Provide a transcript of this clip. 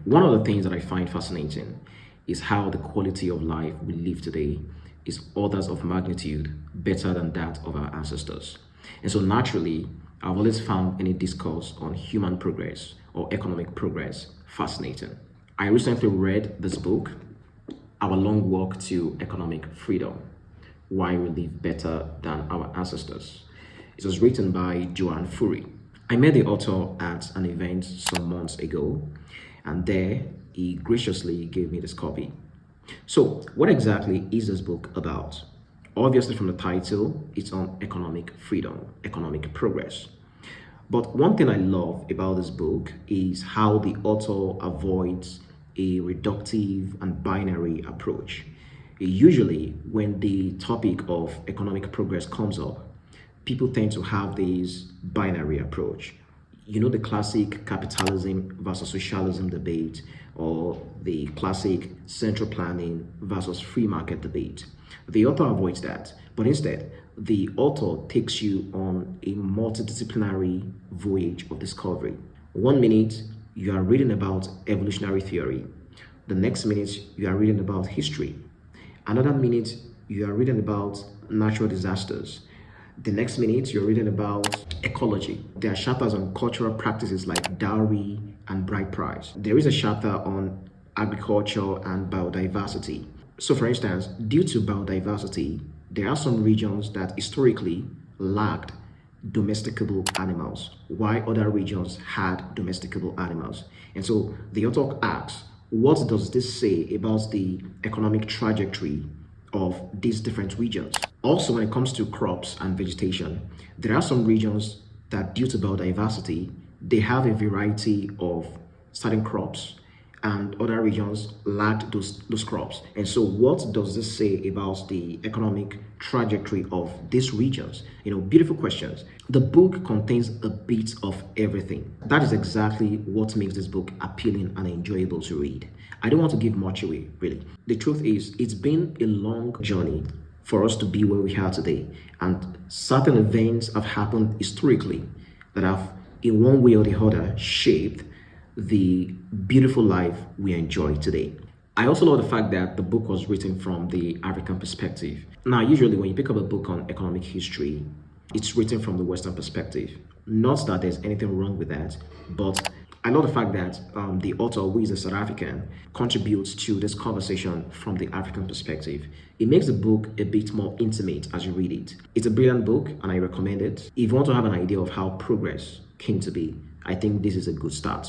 One of the things that I find fascinating is how the quality of life we live today is orders of magnitude better than that of our ancestors. And so naturally, I've always found any discourse on human progress or economic progress fascinating. I recently read this book, Our Long Walk to Economic Freedom: Why We Live Better Than Our Ancestors. It was written by Joanne Fury. I met the author at an event some months ago, and there he graciously gave me this copy. So, what exactly is this book about? Obviously, from the title, it's on economic freedom, economic progress. But one thing I love about this book is how the author avoids a reductive and binary approach. Usually, when the topic of economic progress comes up, people tend to have this binary approach. You know, the classic capitalism versus socialism debate, or the classic central planning versus free market debate. The author avoids that, but instead, the author takes you on a multidisciplinary voyage of discovery. One minute, you are reading about evolutionary theory. The next minute, you are reading about history. Another minute, you are reading about natural disasters. The next minute, you're reading about ecology. There are chapters on cultural practices like dowry and bride price. There is a chapter on agriculture and biodiversity. So, for instance, due to biodiversity, there are some regions that historically lacked domesticable animals, while other regions had domesticable animals. And so the author asks, what does this say about the economic trajectory of these different regions? Also, when it comes to crops and vegetation, there are some regions that, due to biodiversity, they have a variety of certain crops, and other regions lacked those crops. And so what does this say about the economic trajectory of these regions? Beautiful questions. The book contains a bit of everything. That is exactly what makes this book appealing and enjoyable to read. I don't want to give much away, really. The truth is, it's been a long journey for us to be where we are today. And certain events have happened historically that have, in one way or the other, shaped the beautiful life we enjoy today. I also love the fact that the book was written from the African perspective. Now, usually when you pick up a book on economic history, it's written from the Western perspective. Not that there's anything wrong with that, but I love the fact that the author, who is a South African, contributes to this conversation from the African perspective. It makes the book a bit more intimate as you read it. It's a brilliant book, and I recommend it. If you want to have an idea of how progress came to be, I think this is a good start.